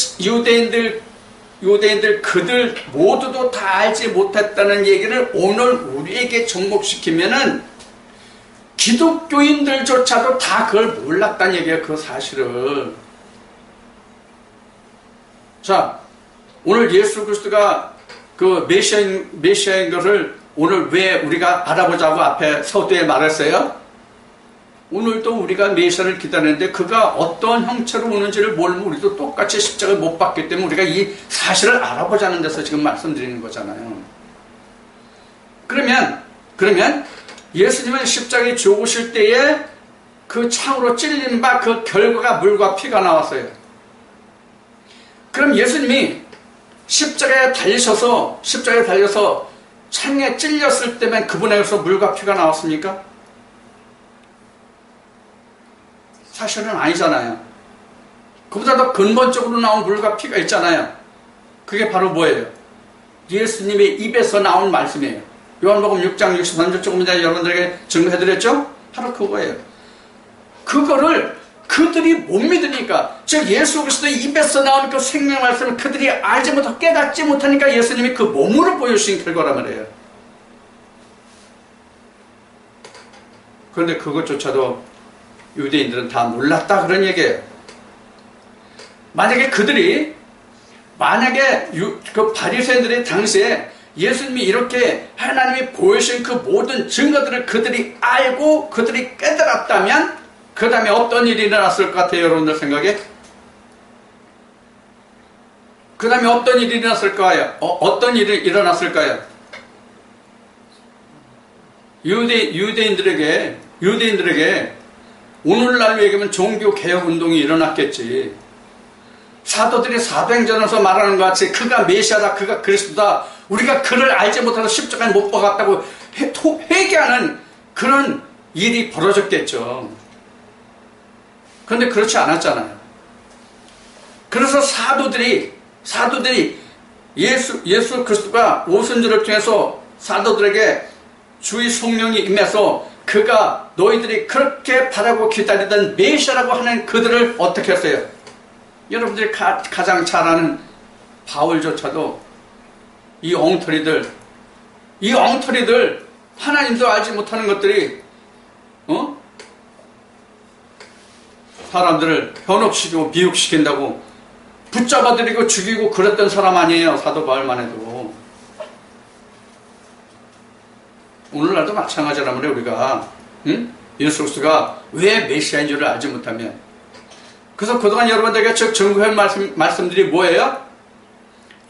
그들 모두도 다 알지 못했다는 얘기를 오늘 우리에게 접목시키면은 기독교인들조차도 다 그걸 몰랐다는 얘기예요. 그 사실을. 자, 오늘 예수 그리스도가 그 메시아인 것을 오늘 왜 우리가 알아보자고 앞에 서두에 말했어요? 오늘도 우리가 메시아를 기다리는데 그가 어떤 형체로 오는지를 모르면 우리도 똑같이 십자가를 못 받기 때문에 우리가 이 사실을 알아보자는 데서 지금 말씀드리는 거잖아요. 그러면 예수님은 십자가에 죽으실 때에 그 창으로 찔린 바 그 결과가 물과 피가 나왔어요. 그럼 예수님이 십자가에 달려서 창에 찔렸을 때면 그분에게서 물과 피가 나왔습니까? 사실은 아니잖아요. 그보다 더 근본적으로 나온 물과 피가 있잖아요. 그게 바로 뭐예요? 예수님의 입에서 나온 말씀이에요. 요한복음 6장 63절 조금 전에 여러분들에게 증거해드렸죠? 바로 그거예요. 그거를 그들이 못 믿으니까, 즉 예수 그리스도의 입에서 나온 그 생명 말씀을 그들이 알지 못하고 깨닫지 못하니까 예수님이 그 몸으로 보여주신 결과란 말이에요. 그런데 그것조차도 유대인들은 다 몰랐다 그런 얘기예요. 만약에 그 바리새인들의 당시에 예수님이 이렇게 하나님이 보여주신 그 모든 증거들을 그들이 알고 그들이 깨달았다면 그 다음에 어떤 일이 일어났을 것 같아요, 여러분들 생각에? 그 다음에 어떤 일이 일어났을까요? 어떤 일이 일어났을까요? 유대인들에게 오늘날로 얘기하면 종교개혁운동이 일어났겠지. 사도들이 사도행전에서 말하는 것 같이 그가 메시아다, 그가 그리스도다, 우리가 그를 알지 못해서 십자가에 못 박았다고 회개하는 그런 일이 벌어졌겠죠. 그런데 그렇지 않았잖아요. 그래서 사도들이 예수 그리스도가 오순절을 통해서 사도들에게 주의 성령이 임해서 그가 너희들이 그렇게 바라고 기다리던 메시아라고 하는 그들을 어떻게 했어요? 여러분들이 가장 잘 아는 바울조차도 이 엉터리들 하나님도 알지 못하는 것들이 사람들을 현혹시키고 미혹시킨다고 붙잡아들이고 죽이고 그랬던 사람 아니에요. 사도 바울만 해도. 오늘날도 마찬가지란 말이에요. 우리가 예수 그리스도가 왜 메시아인 줄을 알지 못하면. 그래서 그동안 여러분들에게 즉 증거할 말씀들이 뭐예요?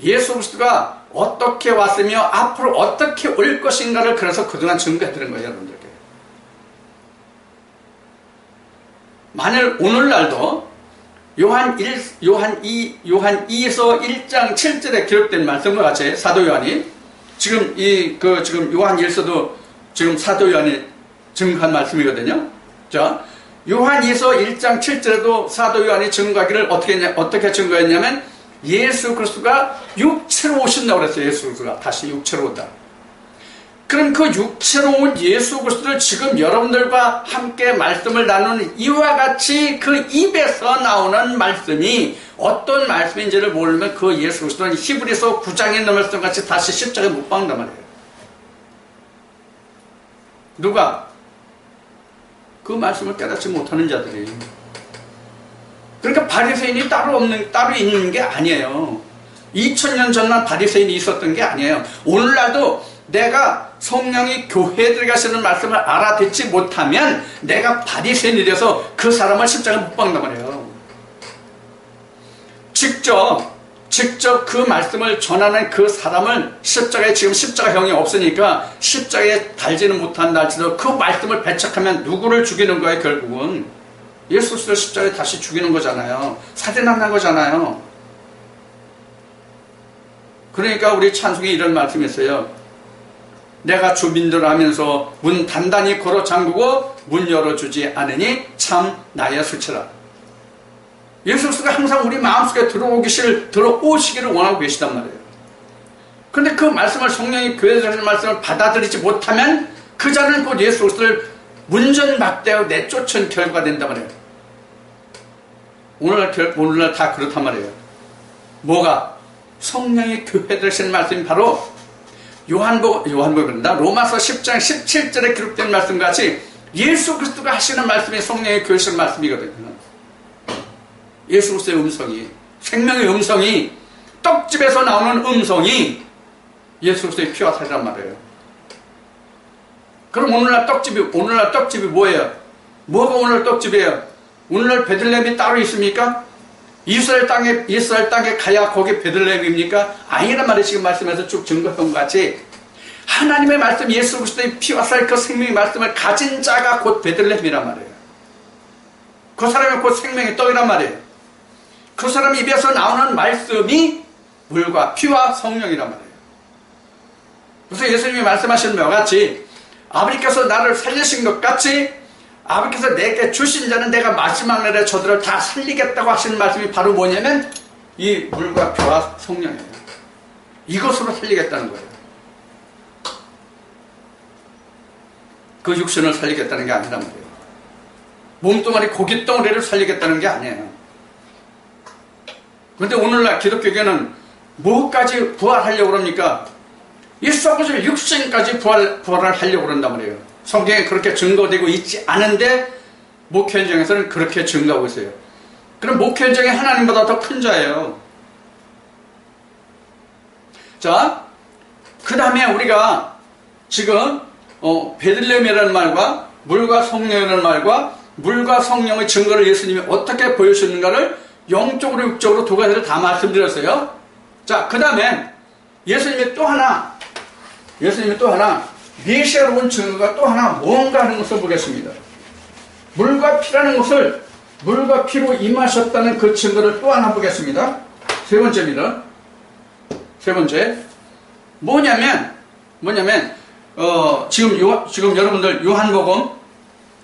예수 그리스도가 어떻게 왔으며 앞으로 어떻게 올 것인가를 그래서 그동안 증거해드린 거예요, 여러분들께. 만일 오늘날도 요한 2에서 1장 7절에 기록된 말씀과 같이 사도 요한이 지금 지금 요한 1서도 지금 사도 요한이 증거한 말씀이거든요. 자, 요한 2서 1장 7절에도 사도 요한이 증거하기를 어떻게 증거했냐면 예수 그리스도가 육체로 오신다고 그랬어요. 예수 그리스도가 다시 육체로 온다. 그럼 그 육체로 온 예수 그리스도를 지금 여러분들과 함께 말씀을 나누는 이와 같이 그 입에서 나오는 말씀이 어떤 말씀인지를 모르면 그 예수 그리스도는 히브리서 9장에 있는 말씀같이 다시 십자가에 못 박는단 말이에요. 누가? 그 말씀을 깨닫지 못하는 자들이. 그러니까 바리새인이 따로 있는 게 아니에요. 2000년 전만 바리새인이 있었던 게 아니에요. 오늘날도 내가 성령이 교회에 들어가시는 말씀을 알아듣지 못하면 내가 바리새인이 돼서 그 사람을 십자가에 못 박는단 말이에요. 직접 그 말씀을 전하는 그 사람을 십자가에 지금 십자가형이 없으니까 십자가에 달지는 못한다 할지라도 그 말씀을 배척하면 누구를 죽이는 거예요? 결국은 예수 그리스도를 십자가에 다시 죽이는 거잖아요. 살인하는 거잖아요. 그러니까 우리 찬송에 이런 말씀이 있어요. 내가 주민들 하면서 문 단단히 걸어 잠그고 문 열어주지 않으니 참 나의 수치라. 예수 그리스도가 항상 우리 마음속에 들어오시기를 원하고 계시단 말이에요. 그런데 그 말씀을 성령이 교회에서 하시는 말씀을 받아들이지 못하면 그 자는 곧 예수 그리스도를 문전박대하고 내쫓은 결과가 된단 말이에요. 오늘날 다 그렇단 말이에요. 뭐가? 성령이 교회에 하시는 말씀이 바로 요한복음입니다. 로마서 10장 17절에 기록된 말씀과 같이 예수 그리스도가 하시는 말씀이 성령의 교회 하시는 말씀이거든요. 예수 그리스도의 음성이, 생명의 음성이, 떡집에서 나오는 음성이 예수 그리스도의 피와 살이란 말이에요. 그럼 오늘날 떡집이 뭐예요? 뭐가 오늘 떡집이에요? 오늘날 베들레헴이 따로 있습니까? 이스라엘 땅에 가야 거기 베들레헴입니까? 아니란 말이 지금 말씀에서 쭉 증거한 것 같이 하나님의 말씀, 예수 그리스도의 피와 살 그 생명의 말씀을 가진 자가 곧 베들레헴이란 말이에요. 그 사람이 곧 생명의 떡이란 말이에요. 그 사람 입에서 나오는 말씀이 물과 피와 성령이란 말이에요. 그래서 예수님이 말씀하시는 것 같이 아버지께서 나를 살리신 것 같이 아버지께서 내게 주신 자는 내가 마지막 날에 저들을 다 살리겠다고 하시는 말씀이 바로 뭐냐면 이 물과 피와 성령이에요. 이것으로 살리겠다는 거예요. 그 육신을 살리겠다는 게 아니란 말이에요. 몸뚱아리 고깃덩어리를 살리겠다는 게 아니에요. 그런데 오늘날 기독교계는 뭐까지 부활하려고 그럽니까? 예수 아버지의 육신까지 부활을 하려고 그런단 말이에요. 성경에 그렇게 증거되고 있지 않은데 목회 현장에서는 그렇게 증거하고 있어요. 그럼 목회 현장이 하나님보다 더 큰 자예요. 자, 그 다음에 우리가 지금 베들레헴이라는 말과 물과 성령이라는 말과 물과 성령의 증거를 예수님이 어떻게 보여주는가를 영적으로 육적으로 두 가지를 다 말씀드렸어요. 자, 그 다음에 예수님이 또 하나 메시아로 온 증거가 또 하나 뭔가 하는 것을 보겠습니다. 물과 피라는 것을 물과 피로 임하셨다는 그 증거를 또 하나 보겠습니다. 세 번째입니다. 세 번째 뭐냐면 지금 여러분들 요한복음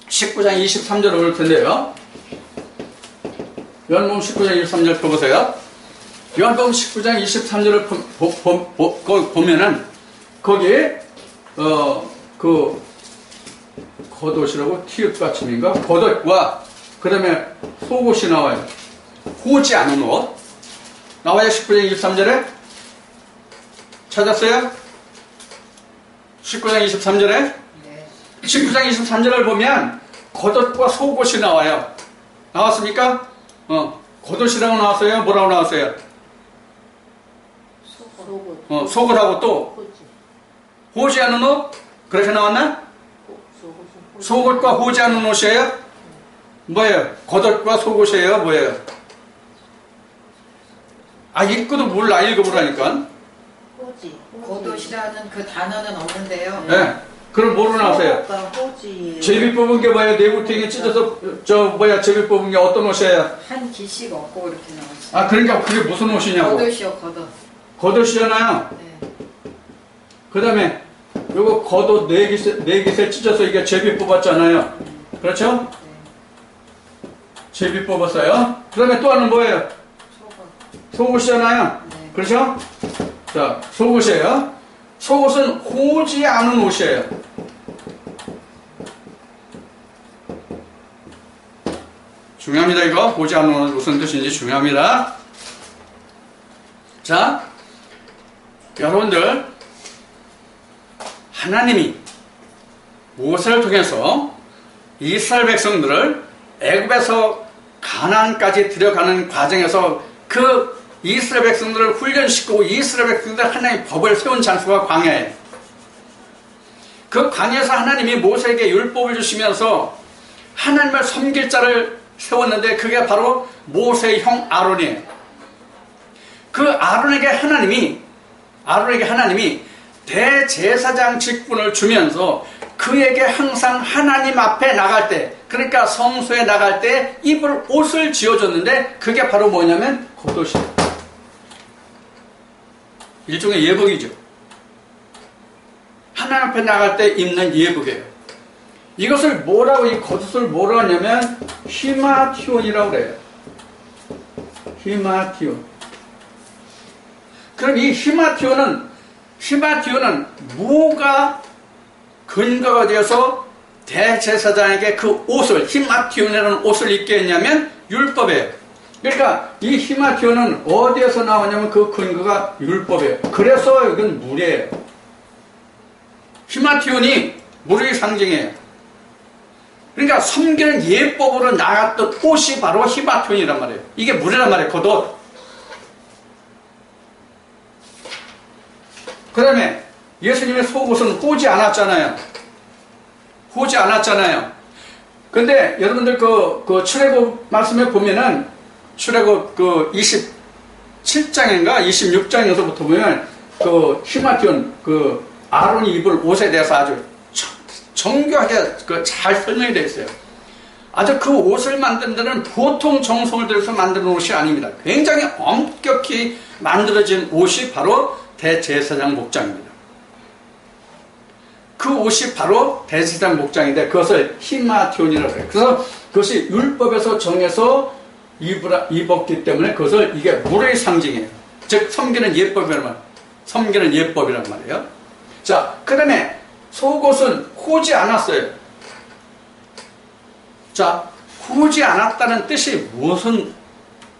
19장 23절을 볼 텐데요. 요한복음 19장 23절 펴보세요. 요한복음 19장 23절을 보면은 거기에 그 겉옷이라고 티읕 받침인가? 겉옷과 그 다음에 속옷이 나와요. 호지 않은 옷 나와요. 19장 23절에 찾았어요? 19장 23절에 네. 19장 23절을 보면 겉옷과 속옷이 나와요. 나왔습니까? 겉옷이라고 나왔어요? 뭐라고 나왔어요? 속옷하고 또 호지 않은 옷? 그렇게 나왔나? 속옷과 호지 않은 옷이에요? 뭐예요? 겉옷과 속옷이에요? 뭐예요? 읽고도 몰라. 읽어보라니까. 겉옷이라는 그 단어는 없는데요. 네. 그럼 뭐로 나오세요? 호지. 제비 뽑은 게 뭐예요? 내구탱이 찢어서 제비 뽑은 게 어떤 옷이에요? 한 기씩 없고 이렇게 나왔어요. 아, 그러니까 그게 무슨 옷이냐고. 겉옷이요, 겉옷. 겉옷이잖아요. 네. 그 다음에 요거 겉옷 네 깃을 찢어서 이게 제비 뽑았잖아요. 그렇죠? 네. 제비 뽑았어요. 그 다음에 또 하나는 뭐예요? 속옷. 속옷이잖아요. 네. 그렇죠? 자, 속옷이에요. 속옷은 호지 않은 옷이에요. 중요합니다, 이거. 호지 않은 옷 무슨 뜻인지 중요합니다. 자, 여러분들, 하나님이 모세를 통해서 이스라엘 백성들을 애굽에서 가나안까지 들어가는 과정에서 그 이스라엘 백성들을 훈련시키고 이스라엘 백성들 하나님의 법을 세운 장소가 광야예요. 그 광야에서 하나님이 모세에게 율법을 주시면서 하나님을 섬길 자를 세웠는데 그게 바로 모세의 형 아론이에요. 그 아론에게 하나님이 대제사장 직분을 주면서 그에게 항상 하나님 앞에 나갈 때, 그러니까 성소에 나갈 때 입을 옷을 지어줬는데 그게 바로 뭐냐면 겉옷이에요. 일종의 예복이죠. 하나님 앞에 나갈 때 입는 예복이에요. 이것을 이 겉옷을 뭐라고 하냐면 히마티온이라고 그래요. 히마티온. 그럼 이 히마티온은 뭐가 근거가 되어서 대제사장에게 그 옷을, 히마티온이라는 옷을 입게 했냐면 율법이에요. 그러니까 이 히마티온은 어디에서 나오냐면 그 근거가 율법이에요. 그래서 이건 물이에요. 히마티온이 물의 상징이에요. 그러니까 섬기는 예법으로 나갔던 옷이 바로 히마티온이란 말이에요. 이게 물이란 말이에요. 겉옷. 그 다음에 예수님의 속옷은 호지 않았잖아요. 근데 여러분들 그 출애굽 말씀에 보면은 출애굽 그 27장인가 26장에서부터 보면 그 히마티온 그 아론이 입을 옷에 대해서 아주 정교하게 잘 설명이 되어 있어요. 아주 그 옷을 만드는 데는 보통 정성을 들여서 만드는 옷이 아닙니다. 굉장히 엄격히 만들어진 옷이 바로 대제사장 목장입니다. 그 옷이 바로 대제사장 목장인데 그것을 히마티온이라고 해요. 그래서 그것이 율법에서 정해서 입었기 때문에 그것을 이게 물의 상징이에요. 즉 섬기는 예법이란 말이에요. 자, 그 다음에 속옷은 호지 않았어요. 자, 호지 않았다는 뜻이 무슨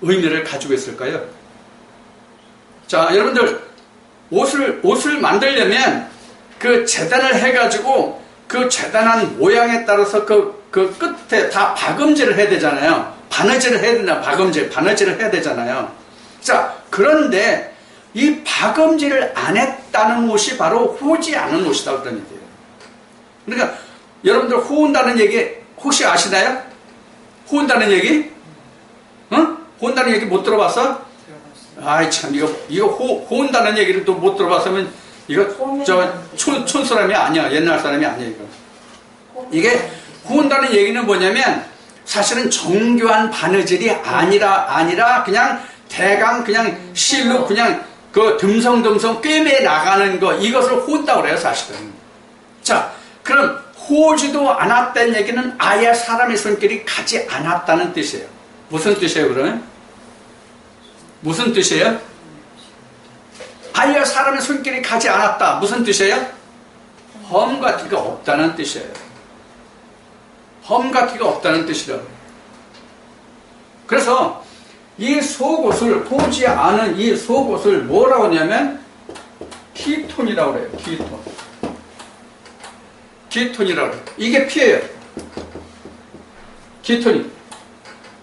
의미를 가지고 있을까요? 자, 여러분들 옷을 만들려면 그 재단을 해가지고 그 재단한 모양에 따라서 그 끝에 다 박음질을 해야 되잖아요. 바느질을 해야 되잖아요. 자, 그런데 이 박음질을 안 했다는 옷이 바로 호지 않은 옷이다 그런 얘기예요. 그러니까 여러분들 호운다는 얘기 혹시 아시나요? 호운다는 얘기? 응? 호운다는 얘기 못 들어봤어? 아이 참 이거 호운다는 얘기를 또 못 들어봤으면 이거 촌 사람이 아니야. 옛날 사람이 아니야 이거. 이게 호운다는 얘기는 뭐냐면 사실은 정교한 바느질이 아니라 그냥 대강 그냥 실로 그냥 그 듬성듬성 꿰매 나가는 거 이것을 호운다고 그래요 사실은. 자, 그럼 호지도 않았다는 얘기는 아예 사람의 손길이 가지 않았다는 뜻이에요. 무슨 뜻이에요 그러면? 무슨 뜻이에요? 아예 사람의 손길이 가지 않았다. 무슨 뜻이에요? 험과 티가 없다는 뜻이에요. 험과 티가 없다는 뜻이라고. 그래서 이 속옷을 보지 않은 이 속옷을 뭐라고 하냐면 키톤이라고 그래요. 키톤이라고 그래요. 이게 피예요. 키톤이.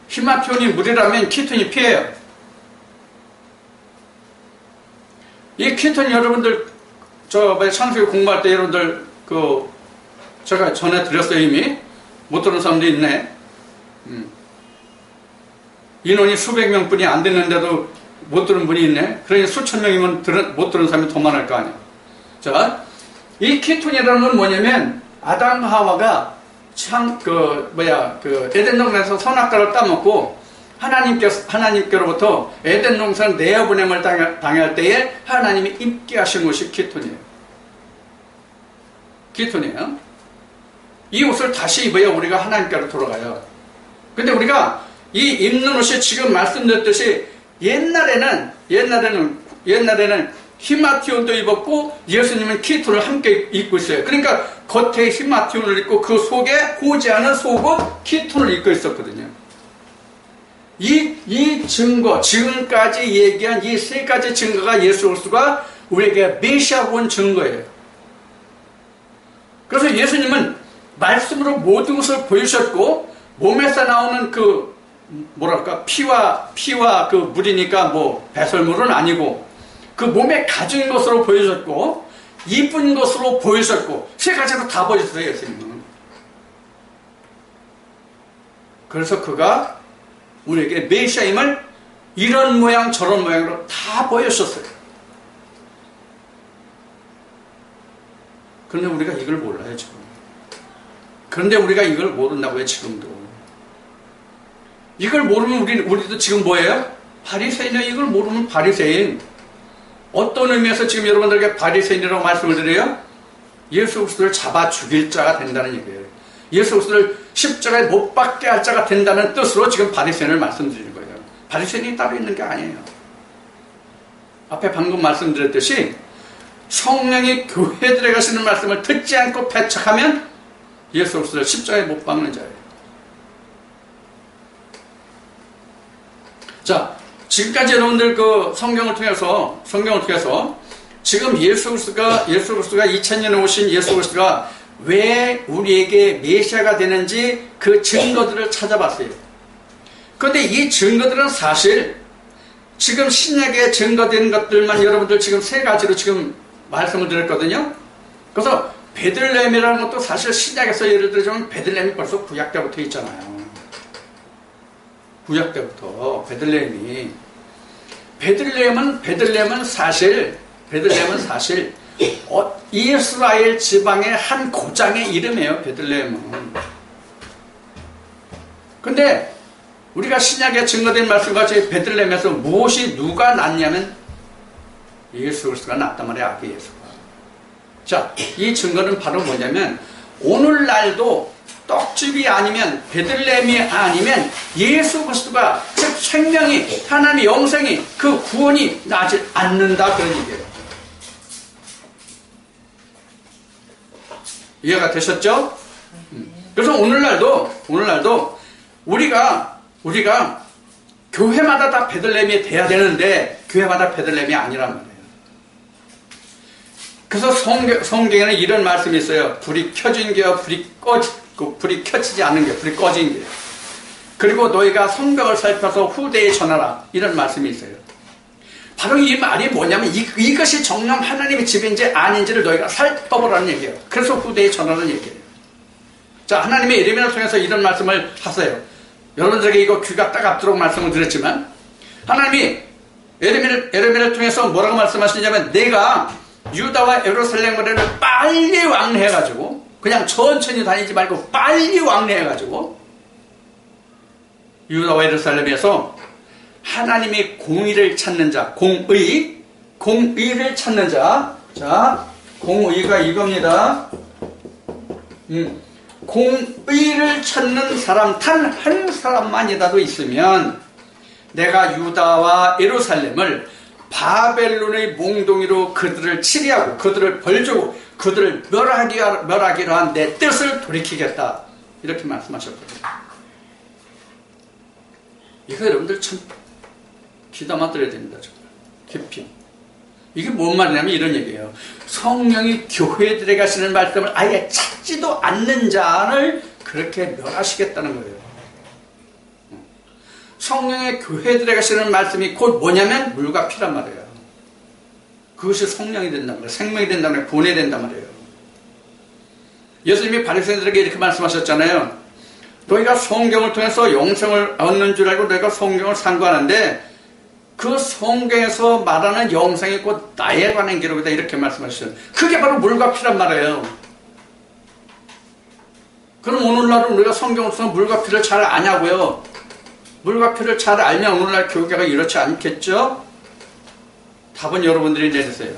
히마티온이 물이라면 키톤이 피예요. 이 키톤 여러분들 창세기 공부할 때 여러분들 제가 전해드렸어요. 이미 못 들은 사람도 있네. 인원이 수백 명뿐이 안 됐는데도 못 들은 분이 있네. 그러니 수천 명이면 못 들은 사람이 더 많을 거 아니야. 자, 이 키톤이라는 건 뭐냐면 아담과 하와가 참 에덴 동산에서 선악과를 따먹고 하나님께로부터 에덴 동산 내어보냄을 당할 때에 하나님이 입게 하신 것이 키톤이에요. 키톤이에요. 이 옷을 다시 입어야 우리가 하나님께로 돌아가요. 근데 우리가 이 입는 옷이 지금 말씀드렸듯이 옛날에는 히마티온도 입었고 예수님은 키톤을 함께 입고 있어요. 그러니까 겉에 히마티온을 입고 그 속에 호지하는 속옷 키톤을 입고 있었거든요. 이 증거, 지금까지 얘기한 이 세 가지 증거가 예수 그리스도가 우리에게 메시아고 온 증거예요. 그래서 예수님은 말씀으로 모든 것을 보여주셨고 몸에서 나오는 피와 그 물이니까 배설물은 아니고 그 몸에 가진 것으로 보여줬고 이쁜 것으로 보여줬고 세 가지로 다 보여줬어요. 예수님은. 그래서 그가 우리에게 메시아임을 이런 모양 저런 모양으로 다 보여줬어요. 그런데 우리가 이걸 몰라요 지금. 그런데 우리가 이걸 모른다고요 지금도. 이걸 모르면 우리도 지금 뭐예요? 바리새인이에요. 이걸 모르면 바리새인. 어떤 의미에서 지금 여러분들에게 바리새인이라고 말씀을 드려요? 예수 그리스도를 잡아 죽일 자가 된다는 얘기예요. 예수 그리스도를 십자가에 못 박게 할 자가 된다는 뜻으로 지금 바리새인을 말씀드리는 거예요. 바리새인이 따로 있는 게 아니에요. 앞에 방금 말씀드렸듯이 성령이 교회들에 가시는 말씀을 듣지 않고 배척하면 예수 그리스도를 십자가에 못 박는 자예요. 자, 지금까지 여러분들 성경을 통해서 지금 예수 그리스도가 2000년에 오신 예수 그리스도가 왜 우리에게 메시아가 되는지 그 증거들을 찾아봤어요. 그런데 이 증거들은 사실 지금 신약에 증거된 것들만 여러분들 지금 세 가지로 지금 말씀을 드렸거든요. 그래서 베들레헴이라는 것도 사실 신약에서 예를 들자면 베들레헴이 벌써 구약 때부터 있잖아요. 구약 때부터 베들레헴은 사실 이스라엘 지방의 한 고장의 이름이에요. 베들레헴은. 근데 우리가 신약에 증거된 말씀같이 베들레헴에서 누가 낳냐면 예수 그리스도가 낳단 말이에요. 아기 예수가. 자, 이 증거는 바로 뭐냐면 오늘날도 떡집이 아니면 베들레헴이 아니면 예수 그리스도가 즉 생명이 하나님의 영생이 그 구원이 나지 않는다 그런 얘기예요. 이해가 되셨죠? 그래서 오늘날도 우리가 교회마다 다 베들레헴이 돼야 되는데 교회마다 베들레헴이 아니란 말이에요. 그래서 성경에는 이런 말씀이 있어요. 불이 켜진 게요, 불이 켜지지 않은 게, 불이 꺼진 게. 그리고 너희가 성벽을 살펴서 후대에 전하라. 이런 말씀이 있어요. 바로 이 말이 뭐냐면 이것이 정녕 하나님의 집인지 아닌지를 너희가 살펴보라는 얘기예요. 그래서 후대에 전하라는 얘기예요. 자, 하나님의 예레미야를 통해서 이런 말씀을 하세요. 여러분들에게 이거 귀가 따갑도록 말씀을 드렸지만 하나님이 예레미야를 통해서 뭐라고 말씀하시냐면 내가 유다와 예루살렘을 빨리 왕래해가지고 그냥 천천히 다니지 말고 빨리 왕래해가지고 유다와 예루살렘에서 하나님의 공의를 찾는 자, 공의를 찾는 자. 자, 공의가 이겁니다. 공의를 찾는 사람 단 한 사람만이라도 있으면 내가 유다와 예루살렘을 바벨론의 몽둥이로 그들을 치리하고 그들을 벌주고 그들을 멸하기로 한 내 뜻을 돌이키겠다. 이렇게 말씀하셨거든요. 이거 여러분들 참 귀담아 들어야 됩니다. 정말 깊이. 이게 뭔 말이냐면 이런 얘기예요. 성령이 교회들에 가시는 말씀을 아예 찾지도 않는 자를 그렇게 멸하시겠다는 거예요. 성령의 교회들에 가시는 말씀이 곧 뭐냐면 물과 피란 말이에요. 그것이 성령이 된단 말이에요. 생명이 된단 말이에요. 구원이 된단 말이에요. 예수님이 바리새인들에게 이렇게 말씀하셨잖아요. 너희가 성경을 통해서 영생을 얻는 줄 알고 너희가 성경을 상고하는데 그 성경에서 말하는 영생이 곧 나에 관한 기록이다 이렇게 말씀하셨어요. 그게 바로 물과 피란 말이에요. 그럼 오늘날은 우리가 성경을 통해서 물과 피를 잘 아냐고요? 물과 피를 잘 알면 오늘날 교회가 이렇지 않겠죠? 답은 여러분들이 내주세요.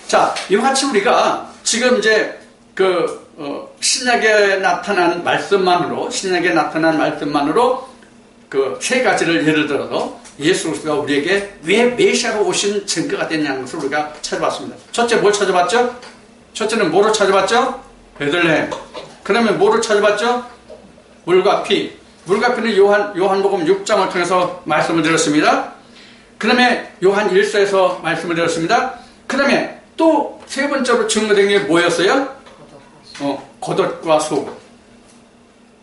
자, 이와 같이 우리가 지금 이제 신약에 나타난 말씀만으로 그 세 가지를 예를 들어서 예수 그리스도가 우리에게 왜 메시아로 오신 증거가 됐냐는 것을 우리가 찾아봤습니다. 첫째 뭘 찾아봤죠? 첫째는 뭐로 찾아봤죠? 베들레헴. 그러면 뭐로 찾아봤죠? 물과 피. 물과 피는 요한복음 6장을 통해서 말씀을 드렸습니다. 그 다음에 요한 1서에서 말씀을 드렸습니다. 그 다음에 또 세 번째로 증거된 게 뭐였어요? 겉옷과 속옷.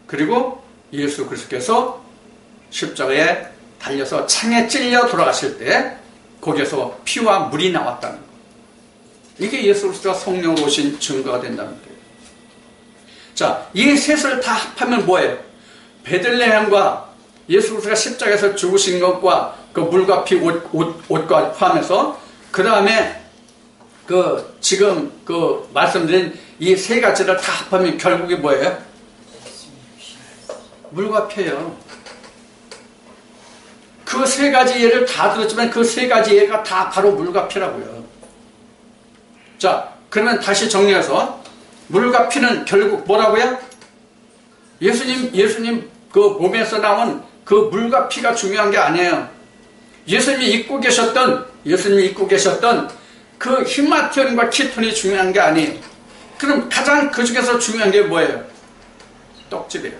그리고 예수 그리스도께서 십자가에 달려서 창에 찔려 돌아가실 때 거기에서 피와 물이 나왔다는 것. 이게 예수 그리스도가 성령으로 오신 증거가 된다는 거예요. 자, 이 셋을 다 합하면 뭐예요? 베들레헴과 예수 그리스도가 십자가에서 죽으신 것과 그 물과 피 옷과 포함해서 그 다음에 지금 말씀드린 이 세 가지를 다 합하면 결국이 뭐예요? 물과 피예요. 그 세 가지 예를 다 들었지만 그 세 가지 예가 다 바로 물과 피라고요. 자, 그러면 다시 정리해서 물과 피는 결국 뭐라고요? 예수님 그 몸에서 나온 그 물과 피가 중요한 게 아니에요. 예수님이 입고 계셨던 그 히마티온과 키톤이 중요한 게 아니에요. 그럼 가장 그 중에서 중요한 게 뭐예요? 떡집이에요.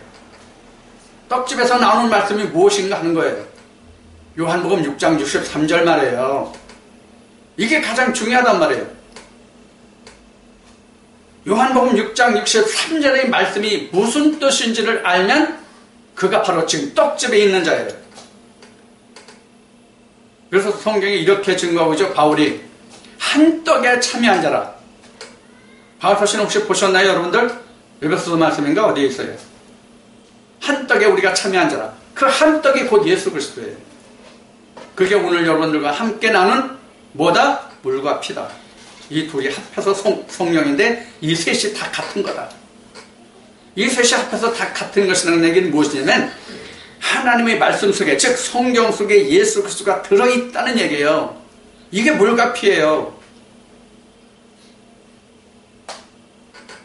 떡집에서 나오는 말씀이 무엇인가 하는 거예요. 요한복음 6장 63절 말이에요. 이게 가장 중요하단 말이에요. 요한복음 6장 63절의 말씀이 무슨 뜻인지를 알면 그가 바로 지금 떡집에 있는 자예요. 그래서 성경이 이렇게 증거하고 있죠. 바울이 한 떡에 참여한 자라. 바울 서신 혹시 보셨나요, 여러분들? 에베소서 말씀인가 어디에 있어요? 한 떡에 우리가 참여한 자라. 그 한 떡이 곧 예수 그리스도예요. 그게 오늘 여러분들과 함께 나눈 뭐다? 물과 피다. 이 둘이 합해서 성령인데 이 셋이 다 같은 거다. 이 셋이 합해서 다 같은 것이라는 얘기는 무엇이냐면 하나님의 말씀 속에, 즉 성경 속에 예수 그리스도가 들어있다는 얘기예요. 이게 물과 피예요.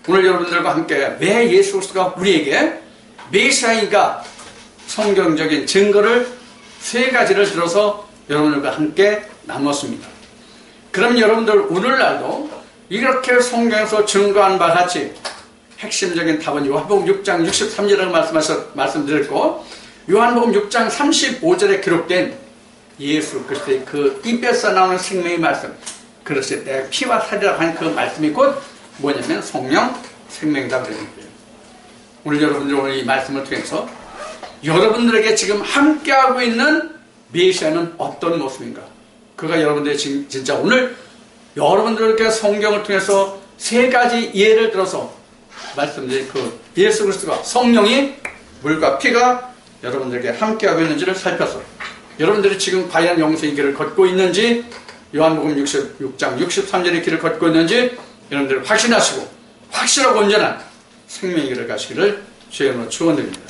오늘 여러분들과 함께 왜 예수 그리스도가 우리에게 메시아인가 성경적인 증거를 세 가지를 들어서 여러분들과 함께 나눴습니다. 그럼 여러분들 오늘날도 이렇게 성경에서 증거한 바와 같이 핵심적인 답은 요한복음 6장 63절이라고 말씀드렸고 요한복음 6장 35절에 기록된 예수 그리스도의 그 입에서 나오는 생명의 말씀, 그랬을 때 피와 살이라고 하는 그 말씀이 곧 뭐냐면 성령 생명이다 그러는 거예요. 오늘 여러분들 오늘 이 말씀을 통해서 여러분들에게 지금 함께하고 있는 메시아는 어떤 모습인가? 그가 여러분들의 진짜 오늘 여러분들께 성경을 통해서 세 가지 예를 들어서 말씀드린 그 예수 그리스도가 성령이 물과 피가 여러분들에게 함께하고 있는지를 살펴서 여러분들이 지금 과연 영생의 길을 걷고 있는지 요한복음 6장 63절의 길을 걷고 있는지 여러분들이 확신하시고 확실하고 온전한 생명의 길을 가시기를 주의 이름으로 축원드립니다.